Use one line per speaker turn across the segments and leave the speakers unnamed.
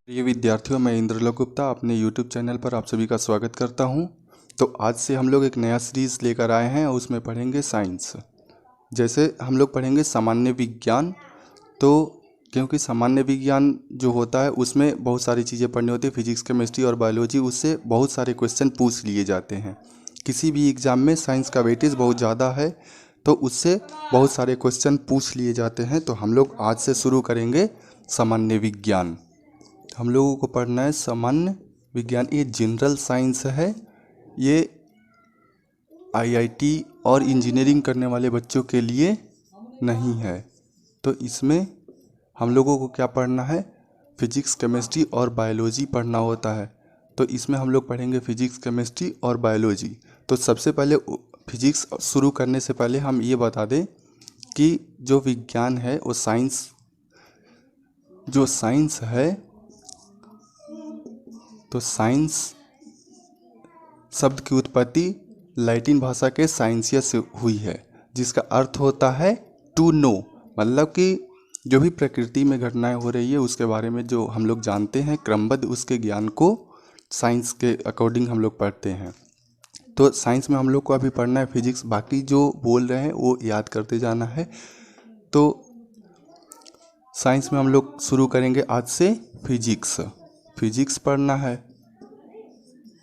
प्रिय विद्यार्थियों, मैं इंद्रलोक गुप्ता अपने YouTube चैनल पर आप सभी का स्वागत करता हूं। तो आज से हम लोग एक नया सीरीज़ लेकर आए हैं और उसमें पढ़ेंगे साइंस। जैसे हम लोग पढ़ेंगे सामान्य विज्ञान। तो क्योंकि सामान्य विज्ञान जो होता है उसमें बहुत सारी चीज़ें पढ़नी होती है, फिजिक्स, केमिस्ट्री और बायोलॉजी। उससे बहुत सारे क्वेश्चन पूछ लिए जाते हैं। किसी भी एग्ज़ाम में साइंस का वेटेज बहुत ज़्यादा है, तो उससे बहुत सारे क्वेश्चन पूछ लिए जाते हैं। तो हम लोग आज से शुरू करेंगे सामान्य विज्ञान। हम लोगों को पढ़ना है सामान्य विज्ञान। ये जनरल साइंस है। ये आईआईटी और इंजीनियरिंग करने वाले बच्चों के लिए नहीं है। तो इसमें हम लोगों को क्या पढ़ना है? फिजिक्स, केमिस्ट्री और बायोलॉजी पढ़ना होता है। तो इसमें हम लोग पढ़ेंगे फिजिक्स, केमिस्ट्री और बायोलॉजी। तो सबसे पहले फिजिक्स शुरू करने से पहले हम ये बता दें कि जो विज्ञान है वो साइंस है। तो साइंस शब्द की उत्पत्ति लैटिन भाषा के साइंसिया से हुई है, जिसका अर्थ होता है टू नो। मतलब कि जो भी प्रकृति में घटनाएं हो रही है उसके बारे में जो हम लोग जानते हैं क्रमबद्ध, उसके ज्ञान को साइंस के अकॉर्डिंग हम लोग पढ़ते हैं। तो साइंस में हम लोग को अभी पढ़ना है फिजिक्स। बाकी जो बोल रहे हैं वो याद करते जाना है। तो साइंस में हम लोग शुरू करेंगे आज से फिजिक्स पढ़ना है।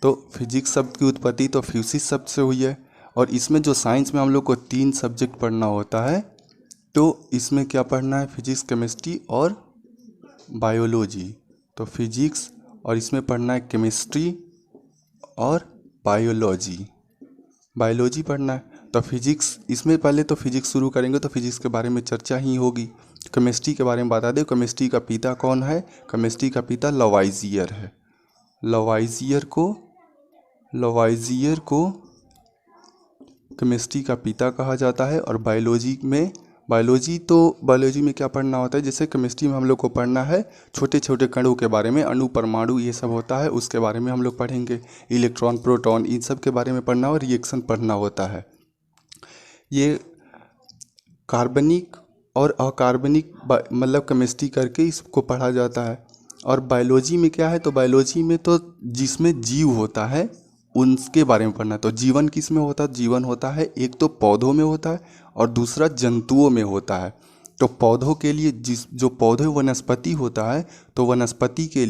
तो फिजिक्स शब्द की उत्पत्ति तो फ्यूसिस शब्द से हुई है। और इसमें जो साइंस में हम लोग को 3 सब्जेक्ट पढ़ना होता है। तो इसमें क्या पढ़ना है? फिजिक्स, केमिस्ट्री और बायोलॉजी। तो फिजिक्स और इसमें पढ़ना है केमिस्ट्री और बायोलॉजी पढ़ना है। तो फिजिक्स, इसमें पहले तो फिजिक्स शुरू करेंगे तो फिजिक्स के बारे में चर्चा ही होगी। केमिस्ट्री के बारे में बता दें, केमिस्ट्री का पिता कौन है? केमिस्ट्री का पिता लवाइजियर है। लवाइजियर को केमिस्ट्री का पिता कहा जाता है। और बायोलॉजी में क्या पढ़ना होता है? जैसे केमिस्ट्री में हम लोग को पढ़ना है छोटे छोटे कणों के बारे में, अणु, परमाणु, ये सब होता है, उसके बारे में हम लोग पढ़ेंगे। इलेक्ट्रॉन, प्रोटॉन, इन सब के बारे में पढ़ना और रिएक्शन पढ़ना होता है। ये कार्बनिक और अकार्बनिक मतलब केमिस्ट्री करके इसको पढ़ा जाता है। और बायोलॉजी में क्या है? तो बायोलॉजी में तो जिसमें जीव होता है उनके बारे में पढ़ना। तो जीवन किस में होता है? जीवन होता है एक तो पौधों में होता है और दूसरा जंतुओं में होता है। तो पौधों के लिए जो पौधे वनस्पति होता है, तो वनस्पति के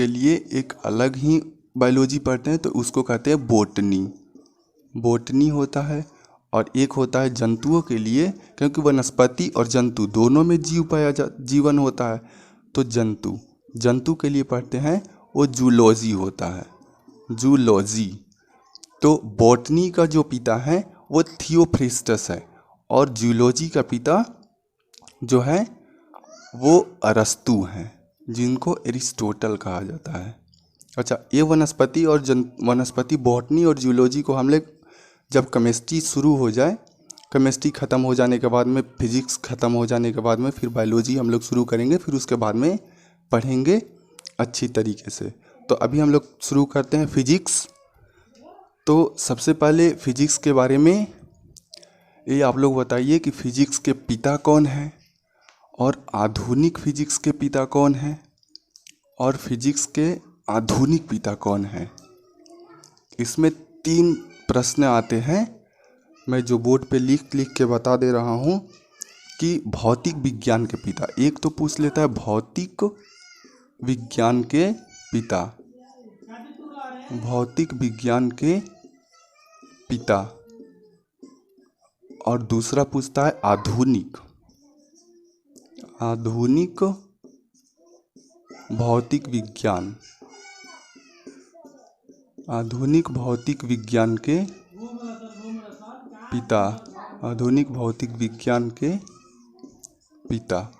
लिए एक अलग ही बायोलॉजी पढ़ते हैं। तो उसको कहते हैं बोटनी होता है। और एक होता है जंतुओं के लिए, क्योंकि वनस्पति और जंतु दोनों में जीवन होता है। तो जंतु के लिए पढ़ते हैं, वो जूलॉजी होता है। तो बॉटनी का जो पिता है वो थियोफ्रिस्टस है। और जूलॉजी का पिता जो है वो अरस्तु हैं, जिनको एरिस्टोटल कहा जाता है। अच्छा, ये वनस्पति बॉटनी और जूलॉजी को हम लोग जब केमिस्ट्री शुरू हो जाए, केमिस्ट्री ख़त्म हो जाने के बाद में, फिजिक्स ख़त्म हो जाने के बाद में फिर बायोलॉजी हम लोग शुरू करेंगे। फिर उसके बाद में पढ़ेंगे अच्छी तरीके से। तो अभी हम लोग शुरू करते हैं फिजिक्स। तो सबसे पहले फिजिक्स के बारे में ये आप लोग बताइए कि फिजिक्स के पिता कौन हैं और आधुनिक फिजिक्स के पिता कौन हैं और फिजिक्स के आधुनिक पिता कौन हैं। इसमें 3 प्रश्न आते हैं। मैं जो बोर्ड पे लिख के बता दे रहा हूँ कि भौतिक विज्ञान के पिता, एक तो पूछ लेता है भौतिक विज्ञान के पिता, और दूसरा पूछता है आधुनिक भौतिक विज्ञान के पिता।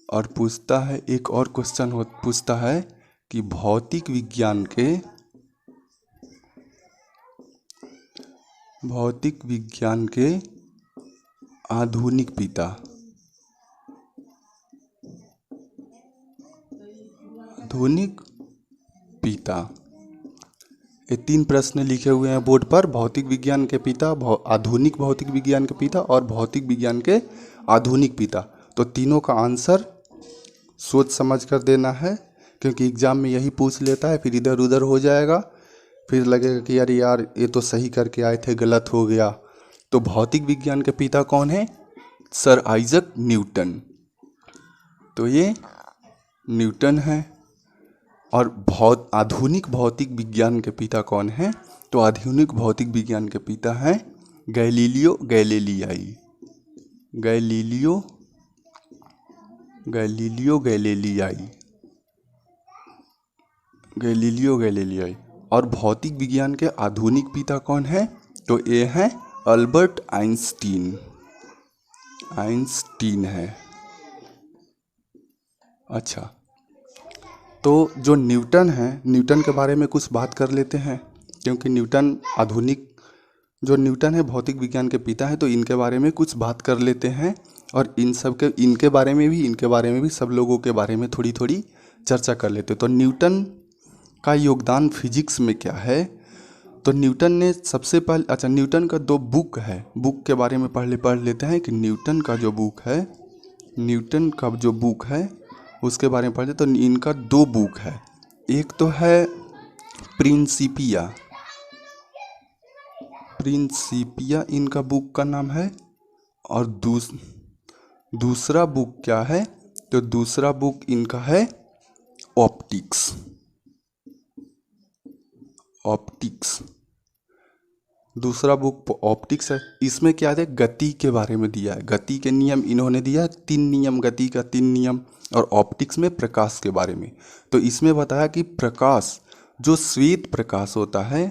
और पूछता है, एक और क्वेश्चन पूछता है कि भौतिक विज्ञान के आधुनिक पिता। ये 3 प्रश्न लिखे हुए हैं बोर्ड पर। भौतिक विज्ञान के पिता, आधुनिक भौतिक विज्ञान के पिता और भौतिक विज्ञान के आधुनिक पिता। तो तीनों का आंसर सोच समझ कर देना है, क्योंकि एग्ज़ाम में यही पूछ लेता है, फिर इधर उधर हो जाएगा, फिर लगेगा कि यार यार ये तो सही करके आए थे, गलत हो गया। तो भौतिक विज्ञान के पिता कौन है? Sir Isaac Newton. तो ये न्यूटन है। और आधुनिक भौतिक विज्ञान के पिता कौन है? तो आधुनिक भौतिक विज्ञान के पिता हैं गैलीलियो गैलीलियाई। गैलीलियो गैलीलियाई। गैलीलियो गैलीलियाई। और भौतिक विज्ञान के आधुनिक पिता कौन है? तो ये हैं अल्बर्ट आइंस्टीन। आइंस्टीन है। अच्छा, तो जो न्यूटन है, न्यूटन के बारे में कुछ बात कर लेते हैं, क्योंकि न्यूटन जो न्यूटन है भौतिक विज्ञान के पिता हैं, तो इनके बारे में कुछ बात कर लेते हैं। और इनके बारे में भी सब लोगों के बारे में थोड़ी थोड़ी चर्चा कर लेते हैं। तो न्यूटन का योगदान फिजिक्स में क्या है? तो न्यूटन ने सबसे पहले, न्यूटन का 2 बुक है, बुक के बारे में पढ़ लेते हैं कि न्यूटन का जो बुक है उसके बारे में पढ़ते। तो इनका 2 बुक है। एक तो है प्रिंसिपिया इनका बुक का नाम है। और दूसरा बुक क्या है? तो दूसरा बुक इनका है ऑप्टिक्स। दूसरा बुक ऑप्टिक्स है। इसमें क्या है? गति के बारे में दिया है, गति के नियम इन्होंने दिया है, 3 नियम, गति का 3 नियम। और ऑप्टिक्स में प्रकाश के बारे में। तो इसमें बताया कि प्रकाश, जो श्वेत प्रकाश होता है,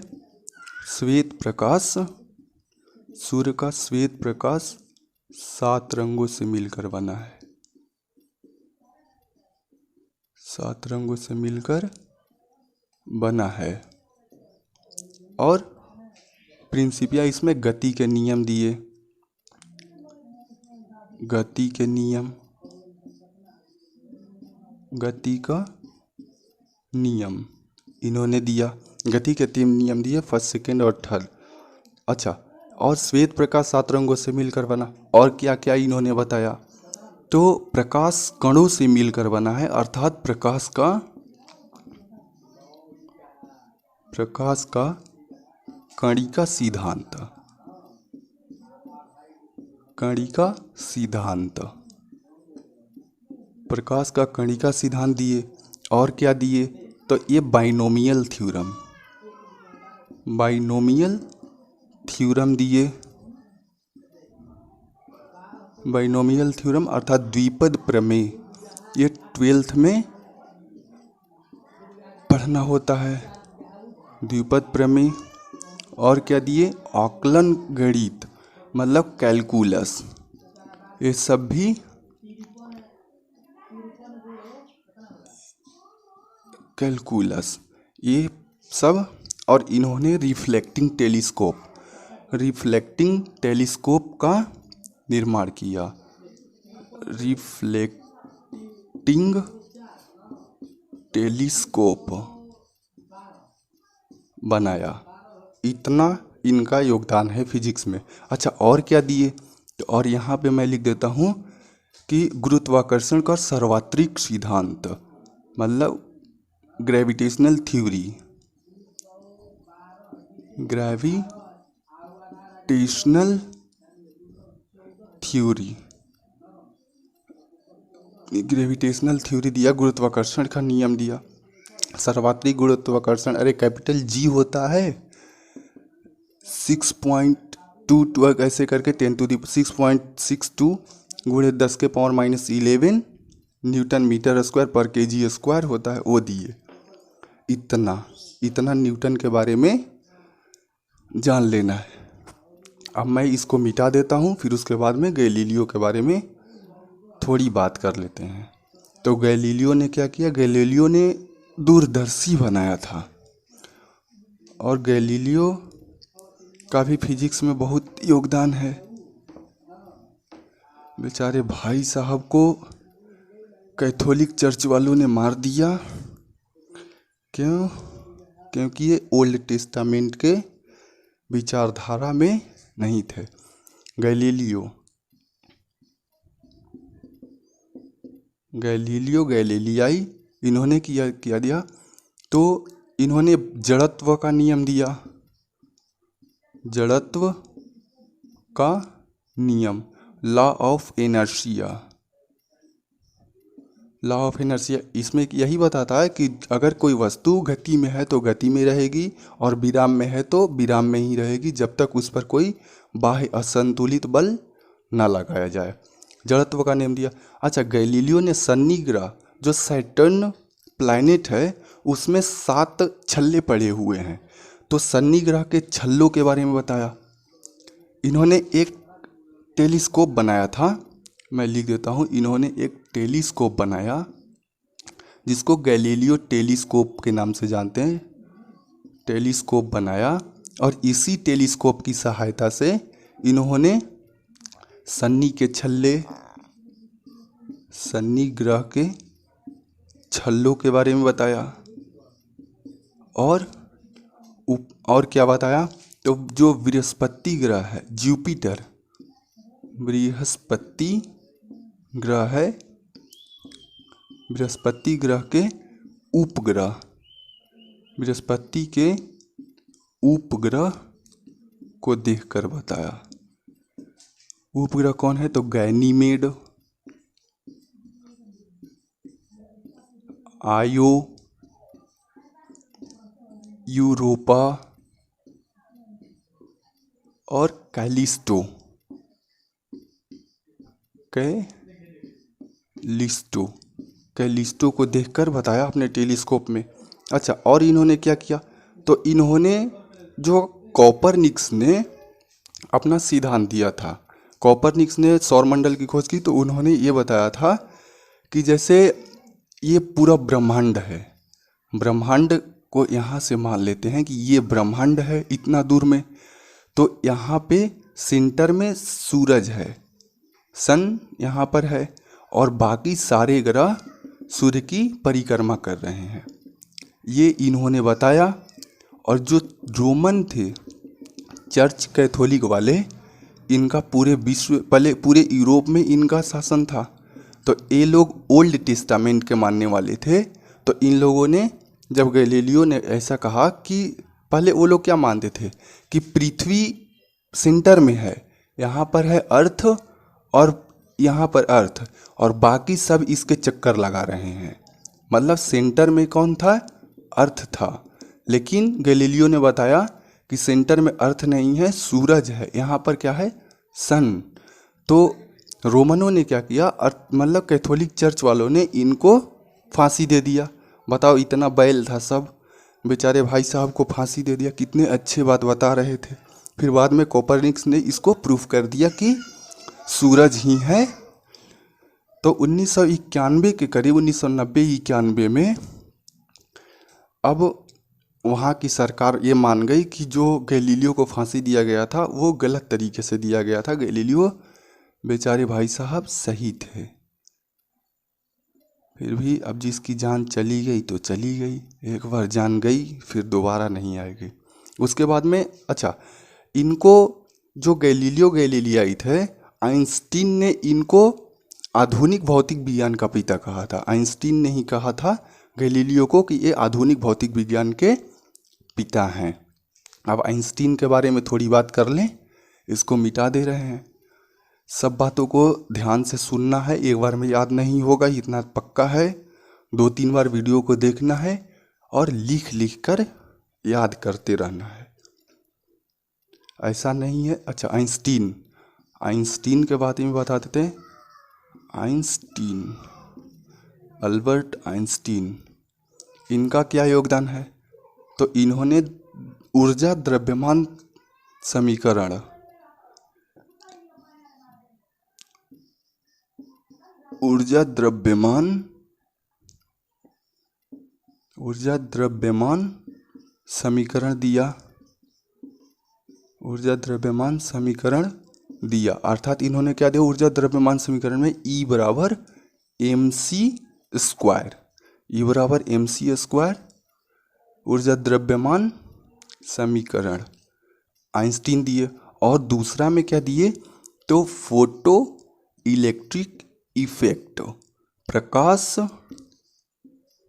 सूर्य का श्वेत प्रकाश 7 रंगों से मिलकर बना है। 7 रंगों से मिलकर बना है। और प्रिंसिपिया इसमें गति के नियम दिए, गति का नियम इन्होंने दिया। गति के 3 नियम दिए, फर्स्ट, सेकंड और थर्ड। अच्छा, और श्वेत प्रकाश 7 रंगों से मिलकर बना। और क्या क्या इन्होंने बताया? तो प्रकाश कणों से मिलकर बना है, अर्थात प्रकाश का कणिका सिद्धांत। प्रकाश का कणिका सिद्धांत दिए। और क्या दिए? तो ये बाइनोमियल थ्योरम दिए। बाइनोमियल थ्योरम अर्थात द्विपद प्रमेय, ये 12th में पढ़ना होता है, द्विपद प्रमेय। और क्या दिए? आकलन गणित, मतलब कैलकुलस। ये सब भी कैलकुलस, ये सब। और इन्होंने रिफ्लेक्टिंग टेलीस्कोप का निर्माण किया। रिफ्लेक्टिंग टेलीस्कोप बनाया। इतना इनका योगदान है फिजिक्स में। अच्छा, और क्या दिए? तो और यहाँ पे मैं लिख देता हूँ कि गुरुत्वाकर्षण का सार्वत्रिक सिद्धांत, मतलब ग्रेविटेशनल थ्योरी। ग्रेविटेशनल थ्योरी दिया, गुरुत्वाकर्षण का नियम दिया, सार्वत्रिक गुरुत्वाकर्षण। अरे कैपिटल जी होता है 6.22 ऐसे करके 6.62 गुणे 10 के पावर -11 न्यूटन मीटर स्क्वायर पर केजी स्क्वायर होता है, वो दिए। इतना न्यूटन के बारे में जान लेना है। अब मैं इसको मिटा देता हूँ, फिर उसके बाद में गैलीलियो के बारे में थोड़ी बात कर लेते हैं। तो गैलीलियो ने क्या किया? गैलीलियो ने दूरदर्शी बनाया था। और गैलीलियो का भी फिजिक्स में बहुत योगदान है। बेचारे भाई साहब को कैथोलिक चर्च वालों ने मार दिया। क्यों? क्योंकि ये ओल्ड टेस्टामेंट के विचारधारा में नहीं थे। गैलीलियो गैलीलियाई इन्होंने किया दिया, तो इन्होंने जड़त्व का नियम दिया, जड़त्व का नियम, law of inertia. Law of inertia इसमें यही बताता है कि अगर कोई वस्तु गति में है तो गति में रहेगी और विराम में है तो विराम में ही रहेगी, जब तक उस पर कोई बाह्य असंतुलित बल ना लगाया जाए। जड़त्व का नियम दिया। अच्छा, गैलीलियो ने शनि ग्रह जो सैटर्न प्लैनेट है उसमें 7 छल्ले पड़े हुए हैं, तो शनि ग्रह के छल्लों के बारे में बताया। इन्होंने एक टेलीस्कोप बनाया था, मैं लिख देता हूँ, इन्होंने एक टेलीस्कोप बनाया जिसको गैलीलियो टेलीस्कोप के नाम से जानते हैं। टेलीस्कोप बनाया और इसी टेलीस्कोप की सहायता से इन्होंने शनि के छल्ले, शनि ग्रह के छल्लों के बारे में बताया। और क्या बताया, तो जो बृहस्पति ग्रह है, जुपिटर बृहस्पति ग्रह है, बृहस्पति ग्रह के उपग्रह, बृहस्पति के उपग्रह को देखकर बताया। उपग्रह कौन है, तो गैनीमेड, आयो, यूरोपा और कैलिस्टो। कैलिस्टो को देखकर बताया अपने टेलीस्कोप में। अच्छा, और इन्होंने क्या किया, तो इन्होंने जो कोपरनिकस ने अपना सिद्धांत दिया था, कोपरनिकस ने सौरमंडल की खोज की, तो उन्होंने ये बताया था कि जैसे ये पूरा ब्रह्मांड है, ब्रह्मांड को यहाँ से मान लेते हैं कि ये ब्रह्मांड है इतना दूर में, तो यहाँ पे सेंटर में सूरज है, सन यहाँ पर है, और बाकी सारे ग्रह सूर्य की परिक्रमा कर रहे हैं, ये इन्होंने बताया। और जो रोमन थे, चर्च कैथोलिक वाले, इनका पूरे विश्व, पहले पूरे यूरोप में इनका शासन था, तो ये लोग ओल्ड टेस्टामेंट के मानने वाले थे। तो इन लोगों ने, जब गैलीलियो ने ऐसा कहा कि पहले वो लोग क्या मानते थे कि पृथ्वी सेंटर में है, यहाँ पर है अर्थ और यहाँ पर अर्थ और बाकी सब इसके चक्कर लगा रहे हैं, मतलब सेंटर में कौन था, अर्थ था। लेकिन गैलीलियो ने बताया कि सेंटर में अर्थ नहीं है, सूरज है, यहाँ पर क्या है, सन। तो रोमनों ने क्या किया, मतलब कैथोलिक चर्च वालों ने इनको फांसी दे दिया। बताओ, इतना बैल था सब, बेचारे भाई साहब को फांसी दे दिया, कितने अच्छे बात बता रहे थे। फिर बाद में कोपरनिकस ने इसको प्रूफ कर दिया कि सूरज ही है। तो 1991 के करीब, 1990-91 में अब वहाँ की सरकार ये मान गई कि जो गैलीलियो को फांसी दिया गया था वो गलत तरीके से दिया गया था। गैलीलियो बेचारे भाई साहब सही थे, फिर भी अब जिसकी जान चली गई तो चली गई, एक बार जान गई फिर दोबारा नहीं आएगी। उसके बाद में, अच्छा, इनको जो गैलीलियो गैलीलियाई थे, आइंस्टीन ने इनको आधुनिक भौतिक विज्ञान का पिता कहा था। आइंस्टीन ने ही कहा था गैलीलियो को कि ये आधुनिक भौतिक विज्ञान के पिता हैं। अब आइंस्टीन के बारे में थोड़ी बात कर लें, इसको मिटा दे रहे हैं। सब बातों को ध्यान से सुनना है, एक बार में याद नहीं होगा, इतना पक्का है। 2-3 बार वीडियो को देखना है और लिख लिख कर याद करते रहना है, ऐसा नहीं है। अच्छा, आइंस्टीन के बारे में बता देते हैं। आइंस्टीन, अल्बर्ट आइंस्टीन, इनका क्या योगदान है, तो इन्होंने ऊर्जा द्रव्यमान समीकरण, ऊर्जा द्रव्यमान समीकरण दिया, ऊर्जा द्रव्यमान समीकरण दिया। अर्थात इन्होंने क्या दिया, ऊर्जा द्रव्यमान समीकरण में E बराबर mc स्क्वायर, E बराबर mc स्क्वायर ऊर्जा द्रव्यमान समीकरण आइंस्टीन दिए। और दूसरा में क्या दिए, तो फोटो इलेक्ट्रिक इफेक्ट, प्रकाश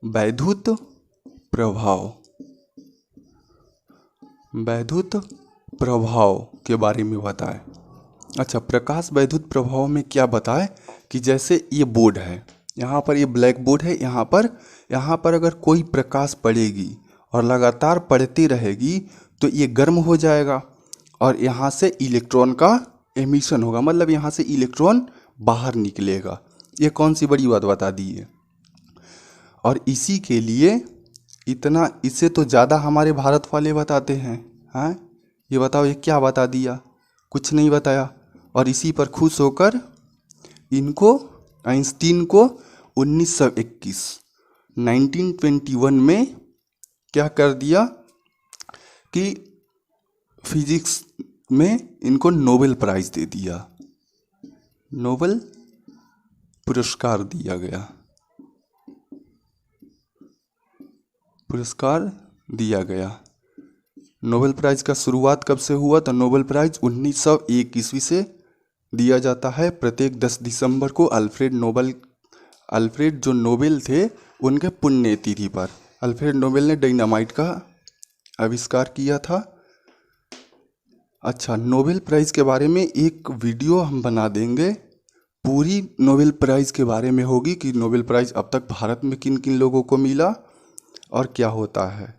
वैद्युत प्रभाव, वैद्युत प्रभाव के बारे में बताए। अच्छा, प्रकाश वैद्युत प्रभाव में क्या बताए कि जैसे ये बोर्ड है, यहाँ पर ये ब्लैक बोर्ड है, यहाँ पर अगर कोई प्रकाश पड़ेगी और लगातार पड़ती रहेगी तो ये गर्म हो जाएगा और यहाँ से इलेक्ट्रॉन का एमिशन होगा, मतलब यहाँ से इलेक्ट्रॉन बाहर निकलेगा। ये कौन सी बड़ी बात बता दी है। और इसी के लिए इतना, इससे तो ज़्यादा हमारे भारत वाले बताते हैं। हाँ, ये बताओ ये क्या बता दिया, कुछ नहीं बताया। और इसी पर खुश होकर इनको, आइंस्टीन को 1921 में क्या कर दिया कि फिजिक्स में इनको नोबेल प्राइज़ दे दिया, नोबेल पुरस्कार दिया गया, पुरस्कार दिया गया। नोबेल प्राइज़ का शुरुआत कब से हुआ, तो नोबेल प्राइज़ 1901 ईस्वी से दिया जाता है प्रत्येक 10 दिसंबर को। अल्फ्रेड जो नोबेल थे उनके पुण्यतिथि पर अल्फ्रेड नोबेल ने डायनामाइट का आविष्कार किया था। अच्छा, नोबेल प्राइज़ के बारे में एक वीडियो हम बना देंगे, पूरी नोबेल प्राइज़ के बारे में होगी कि नोबेल प्राइज़ अब तक भारत में किन किन लोगों को मिला और क्या होता है।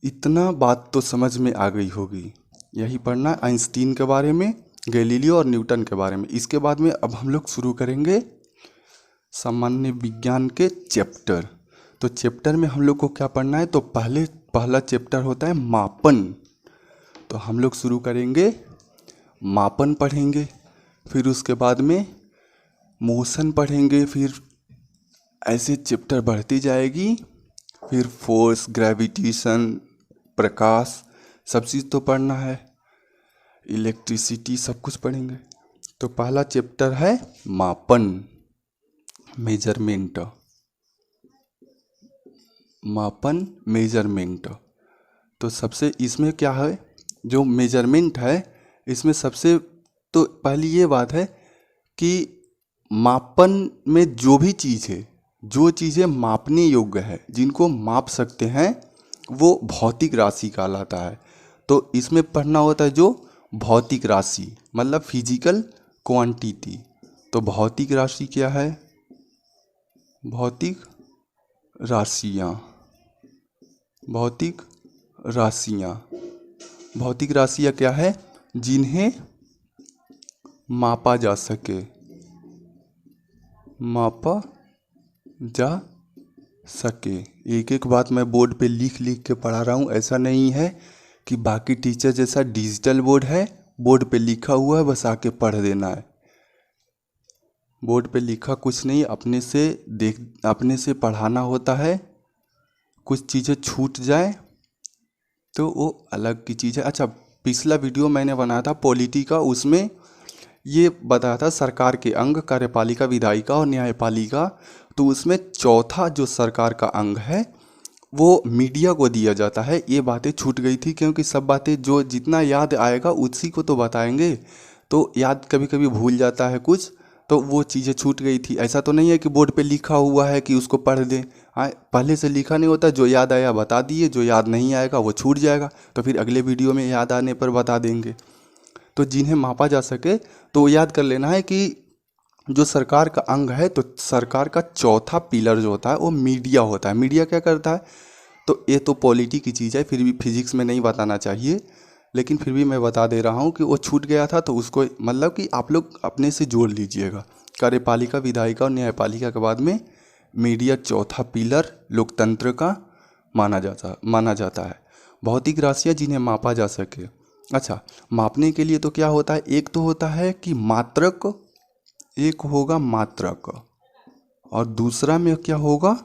इतना बात तो समझ में आ गई होगी। यही पढ़ना आइंस्टीन के बारे में, गैलीलियो और न्यूटन के बारे में। इसके बाद में अब हम लोग शुरू करेंगे सामान्य विज्ञान के चैप्टर। तो चैप्टर में हम लोग को क्या पढ़ना है, तो पहला चैप्टर होता है मापन। तो हम लोग शुरू करेंगे मापन पढ़ेंगे, फिर उसके बाद में मोशन पढ़ेंगे, फिर ऐसे चैप्टर बढ़ती जाएगी, फिर फोर्स, ग्रेविटेशन, प्रकाश, सब चीज़ तो पढ़ना है, इलेक्ट्रिसिटी, सब कुछ पढ़ेंगे। तो पहला चैप्टर है मापन, मेजरमेंट, मापन मेजरमेंट। तो सबसे इसमें क्या है, जो मेजरमेंट है इसमें सबसे तो पहली ये बात है कि मापन में जो भी चीज़ है, जो चीज़ें मापने योग्य है, जिनको माप सकते हैं, वो भौतिक राशि कहलाता है। तो इसमें पढ़ना होता है जो भौतिक राशि, मतलब फिजिकल क्वांटिटी। तो भौतिक राशि क्या है, भौतिक राशियाँ, भौतिक राशियाँ, भौतिक राशियाँ क्या है, जिन्हें मापा जा सके, मापा जा सके। एक एक बात मैं बोर्ड पे लिख लिख के पढ़ा रहा हूँ। ऐसा नहीं है कि बाकी टीचर जैसा डिजिटल बोर्ड है, बोर्ड पे लिखा हुआ है बस आके पढ़ देना है। बोर्ड पे लिखा कुछ नहीं, अपने से पढ़ाना होता है। कुछ चीज़ें छूट जाए तो वो अलग की चीज़ है। अच्छा, पिछला वीडियो मैंने बनाया था पॉलिटी का, उसमें ये बताया था सरकार के अंग, कार्यपालिका, विधायिका और न्यायपालिका। तो उसमें चौथा जो सरकार का अंग है वो मीडिया को दिया जाता है। ये बातें छूट गई थी, क्योंकि सब बातें जो जितना याद आएगा उसी को तो बताएंगे, तो याद कभी कभी भूल जाता है कुछ, तो वो चीज़ें छूट गई थी। ऐसा तो नहीं है कि बोर्ड पे लिखा हुआ है कि उसको पढ़ दें। हाँ, पहले से लिखा नहीं होता, जो याद आया बता दिए, जो याद नहीं आएगा वो छूट जाएगा, तो फिर अगले वीडियो में याद आने पर बता देंगे। तो जिन्हें मापा जा सके तो याद कर लेना है कि जो सरकार का अंग है, तो सरकार का चौथा पिलर जो होता है वो मीडिया होता है। मीडिया क्या करता है, तो ये तो पॉलिटी की चीज़ है, फिर भी फिजिक्स में नहीं बताना चाहिए, लेकिन फिर भी मैं बता दे रहा हूँ कि वो छूट गया था, तो उसको मतलब कि आप लोग अपने से जोड़ लीजिएगा। कार्यपालिका, विधायिका और न्यायपालिका के बाद में मीडिया चौथा पिलर लोकतंत्र का माना जाता है। भौतिक राशियाँ जिन्हें मापा जा सके। अच्छा, मापने के लिए तो क्या होता है, एक तो होता है कि मात्रक, एक होगा मात्रक, और दूसरा में क्या होगा,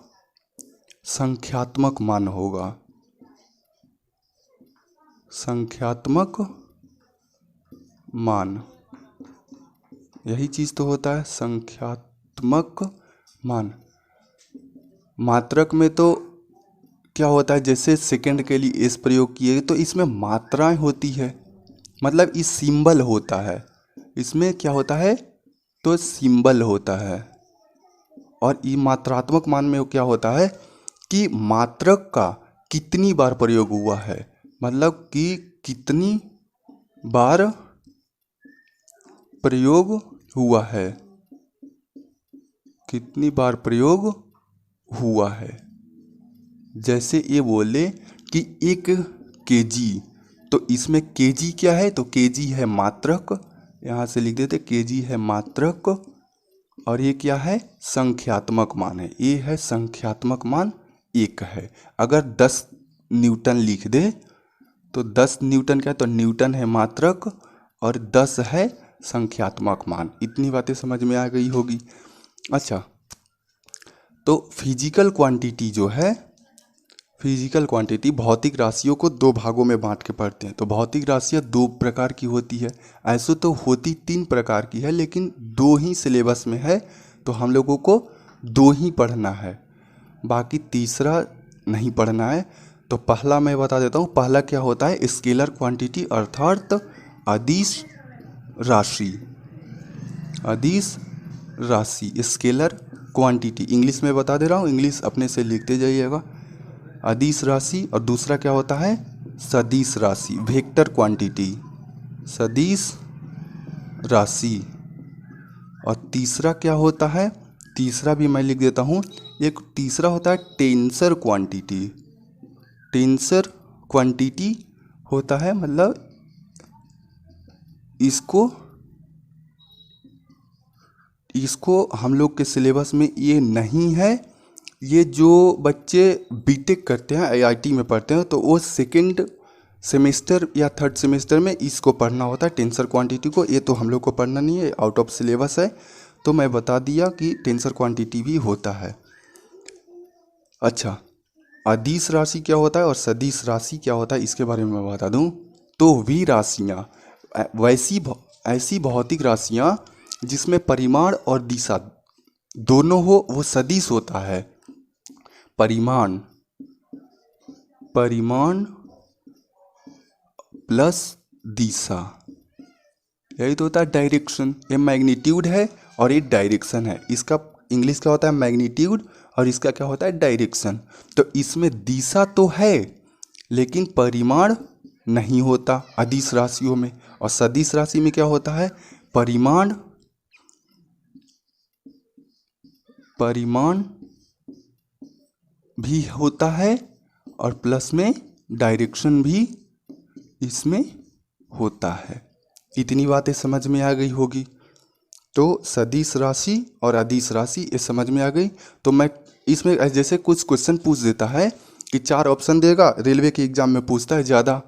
संख्यात्मक मान होगा। संख्यात्मक मान, यही चीज़ तो होता है, संख्यात्मक मान। मात्रक में तो क्या होता है, जैसे सेकंड के लिए एस प्रयोग किए तो इसमें मात्राएं होती है, मतलब इस सिंबल होता है, इसमें क्या होता है, तो सिंबल होता है। और ये मात्रात्मक मान में क्या होता है कि मात्रक का कितनी बार प्रयोग हुआ है, मतलब कि कितनी बार प्रयोग हुआ है, कितनी बार प्रयोग हुआ है। जैसे ये बोले कि 1 केजी, तो इसमें केजी क्या है, तो केजी है मात्रक, यहाँ से लिख देते केजी है मात्रक, और ये क्या है, संख्यात्मक मान है, ये है संख्यात्मक मान 1 है। अगर 10 न्यूटन लिख दे तो 10 न्यूटन क्या है, तो न्यूटन है मात्रक और 10 है संख्यात्मक मान। इतनी बातें समझ में आ गई होगी। अच्छा, तो फिजिकल क्वांटिटी जो है, फिजिकल क्वांटिटी भौतिक राशियों को 2 भागों में बांट के पढ़ते हैं। तो भौतिक राशियाँ 2 प्रकार की होती है, ऐसे तो होती 3 प्रकार की है, लेकिन 2 ही सिलेबस में है, तो हम लोगों को 2 ही पढ़ना है, बाकी तीसरा नहीं पढ़ना है। तो पहला मैं बता देता हूँ, पहला क्या होता है, स्केलर क्वांटिटी अर्थात अदिश राशि, अदिश राशि स्केलर क्वांटिटी, इंग्लिश में बता दे रहा हूँ, इंग्लिश अपने से लिखते जाइएगा। अदिश राशि, और दूसरा क्या होता है, सदिश राशि, वेक्टर क्वांटिटी, सदिश राशि। और तीसरा क्या होता है, तीसरा भी मैं लिख देता हूँ, एक तीसरा होता है टेंसर क्वांटिटी, टेंसर क्वांटिटी होता है, मतलब इसको हम लोग के सिलेबस में ये नहीं है। ये जो बच्चे बीटेक करते हैं, आईआईटी में पढ़ते हैं, तो वो सेकंड सेमेस्टर या थर्ड सेमेस्टर में इसको पढ़ना होता है, टेंसर क्वांटिटी को। ये तो हम लोग को पढ़ना नहीं है, आउट ऑफ सिलेबस है, तो मैं बता दिया कि टेंसर क्वांटिटी भी होता है। अच्छा, अदिश राशि क्या होता है और सदिश राशि क्या होता है, इसके बारे में मैं बता दूं। तो वी राशियाँ ऐसी भौतिक राशियाँ जिसमें परिमाण और दिशा दोनों हो, वो सदिश होता है। परिमाण प्लस दिशा, यही तो होता है डायरेक्शन। ये मैग्नीट्यूड है और ये डायरेक्शन है, इसका इंग्लिश क्या होता है, मैग्नीट्यूड, और इसका क्या होता है, डायरेक्शन। तो इसमें दिशा तो है लेकिन परिमाण नहीं होता अदिश राशियों में। और सदिश राशि में क्या होता है, परिमाण भी होता है और प्लस में डायरेक्शन भी इसमें होता है। इतनी बातें समझ में आ गई होगी। तो सदिश राशि और अदिश राशि ये समझ में आ गई। तो मैं इसमें जैसे कुछ क्वेश्चन पूछ देता है कि 4 ऑप्शन देगा, रेलवे के एग्जाम में पूछता है ज़्यादा,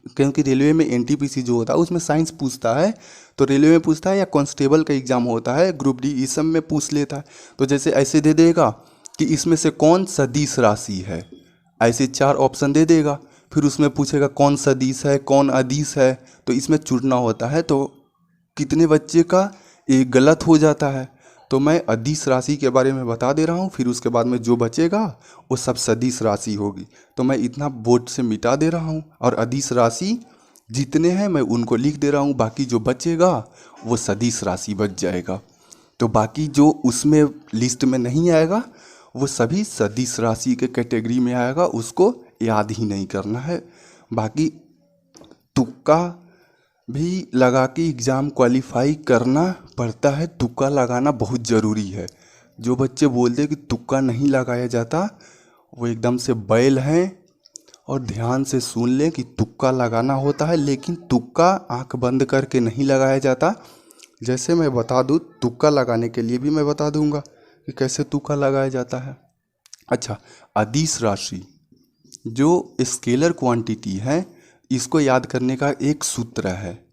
क्योंकि रेलवे में एनटीपीसी जो होता है उसमें साइंस पूछता है, तो रेलवे में पूछता है, या कांस्टेबल का एग्जाम होता है ग्रुप डी, इस सब में पूछ लेता है। तो जैसे ऐसे दे देगा कि इसमें से कौन सदिश राशि है, ऐसे 4 ऑप्शन दे देगा, फिर उसमें पूछेगा कौन सदिश है कौन अदिश है, तो इसमें चुनना होता है। तो कितने बच्चे का ये गलत हो जाता है। तो मैं अदिश राशि के बारे में बता दे रहा हूँ, फिर उसके बाद में जो बचेगा वो सब सदिश राशि होगी। तो मैं इतना बोर्ड से मिटा दे रहा हूँ, और अदिश राशि जितने हैं मैं उनको लिख दे रहा हूँ, बाकी जो बचेगा वो सदिश राशि बच जाएगा। तो बाकी जो उसमें लिस्ट में नहीं आएगा वो सभी सदिश राशि के कैटेगरी में आएगा, उसको याद ही नहीं करना है। बाकी तुक्का भी लगा के एग्ज़ाम क्वालिफाई करना पड़ता है, तुक्का लगाना बहुत ज़रूरी है। जो बच्चे बोलते हैं कि तुक्का नहीं लगाया जाता वो एकदम से बैल हैं। और ध्यान से सुन लें कि तुक्का लगाना होता है, लेकिन तुक्का आंख बंद करके नहीं लगाया जाता। जैसे मैं बता दूँ, तुक्का लगाने के लिए भी मैं बता दूंगा कि कैसे तुक्का लगाया जाता है। अच्छा, अदिश राशि जो स्केलर क्वांटिटी है, इसको याद करने का एक सूत्र है।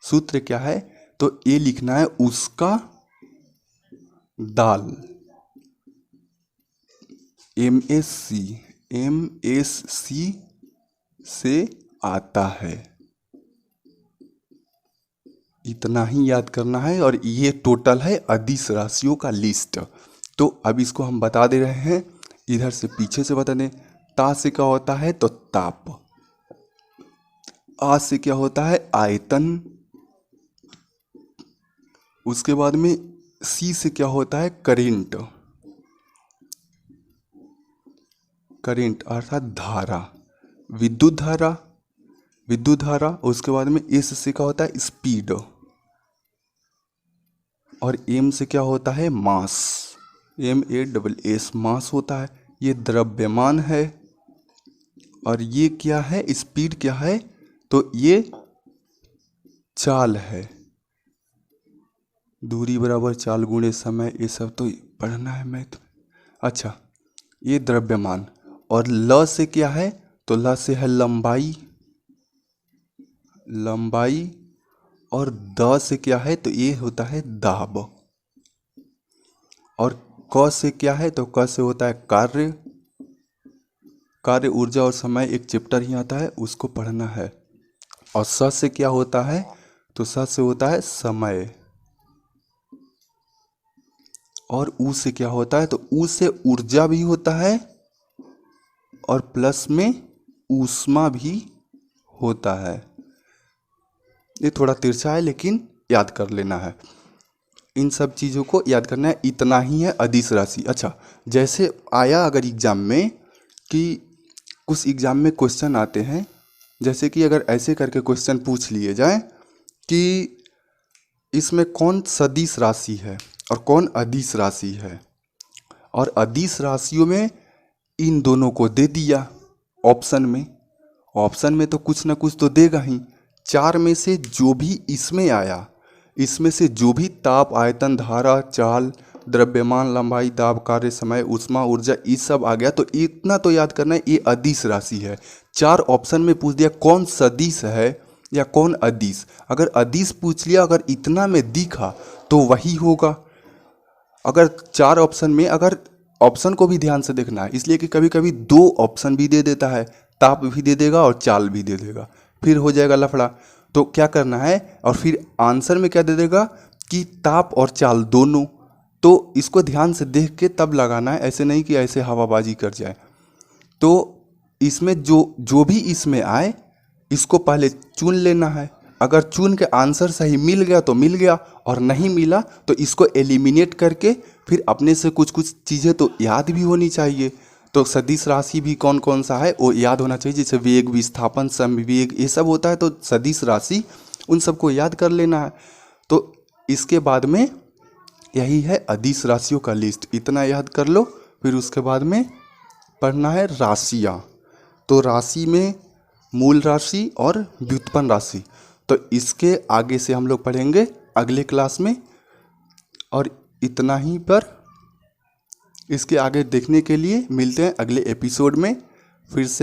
सूत्र क्या है, तो ये लिखना है उसका दाल, MSc से आता है। इतना ही याद करना है, और ये टोटल है अदिश राशियों का लिस्ट। तो अब इसको हम बता दे रहे हैं, इधर से पीछे से बता दें। ता से क्या होता है तो ताप, आ से क्या होता है आयतन, उसके बाद में सी से क्या होता है करेंट, करेंट अर्थात धारा, विद्युत धारा, विद्युत धारा। उसके बाद में एस से क्या होता है स्पीड, और एम से क्या होता है मास, MASS मास होता है। ये द्रव्यमान है, और ये क्या है स्पीड क्या है तो ये चाल है, दूरी बराबर चाल गुणे समय, ये सब तो पढ़ना है मैथ में। अच्छा, ये द्रव्यमान, और ल से क्या है तो ल से है लंबाई, लंबाई, और द से क्या है तो ये होता है दाब, और क से क्या है तो क से होता है कार्य, कार्य ऊर्जा और समय एक चैप्टर ही आता है उसको पढ़ना है। और स से क्या होता है तो स से होता है समय, और ऊ से क्या होता है तो ऊ से ऊर्जा भी होता है, और प्लस में ऊष्मा भी होता है। ये थोड़ा तिरछा है लेकिन याद कर लेना है, इन सब चीज़ों को याद करना है, इतना ही है अदिश राशि। अच्छा, जैसे आया अगर एग्ज़ाम में कि कुछ एग्ज़ाम में क्वेश्चन आते हैं, जैसे कि अगर ऐसे करके क्वेश्चन पूछ लिए जाए कि इसमें कौन सदिश राशि है और कौन अदिश राशि है, और अदिश राशियों में इन दोनों को दे दिया ऑप्शन में, ऑप्शन में तो कुछ ना कुछ तो देगा ही। चार में से जो भी इसमें आया, इसमें से जो भी ताप, आयतन, धारा, चाल, द्रव्यमान, लंबाई, दाब, कार्य, समय, ऊष्मा, ऊर्जा, ये सब आ गया तो इतना तो याद करना है ये अदिश राशि है। चार ऑप्शन में पूछ दिया कौन सदिश है या कौन अदिश, अगर अदिश पूछ लिया, अगर इतना में दिखा तो वही होगा। अगर चार ऑप्शन में, अगर ऑप्शन को भी ध्यान से देखना है, इसलिए कि कभी कभी दो ऑप्शन भी दे देता है, ताप भी दे देगा और चाल भी दे देगा, फिर हो जाएगा लफड़ा। तो क्या करना है, और फिर आंसर में क्या दे देगा कि ताप और चाल दोनों, तो इसको ध्यान से देख के तब लगाना है, ऐसे नहीं कि ऐसे हवाबाजी कर जाए। तो इसमें जो भी इसमें आए इसको पहले चुन लेना है, अगर चुन के आंसर सही मिल गया तो मिल गया, और नहीं मिला तो इसको एलिमिनेट करके फिर अपने से कुछ कुछ चीज़ें तो याद भी होनी चाहिए। तो सदिश राशि भी कौन कौन सा है वो याद होना चाहिए, जैसे वेग, विस्थापन, समवेग, ये सब होता है, तो सदिश राशि उन सबको याद कर लेना है। तो इसके बाद में यही है अदिश राशियों का लिस्ट, इतना याद कर लो। फिर उसके बाद में पढ़ना है राशियाँ, तो राशि में मूल राशि और व्युत्पन्न राशि, तो इसके आगे से हम लोग पढ़ेंगे अगले क्लास में। और इतना ही पर इसके आगे देखने के लिए मिलते हैं अगले एपिसोड में फिर से।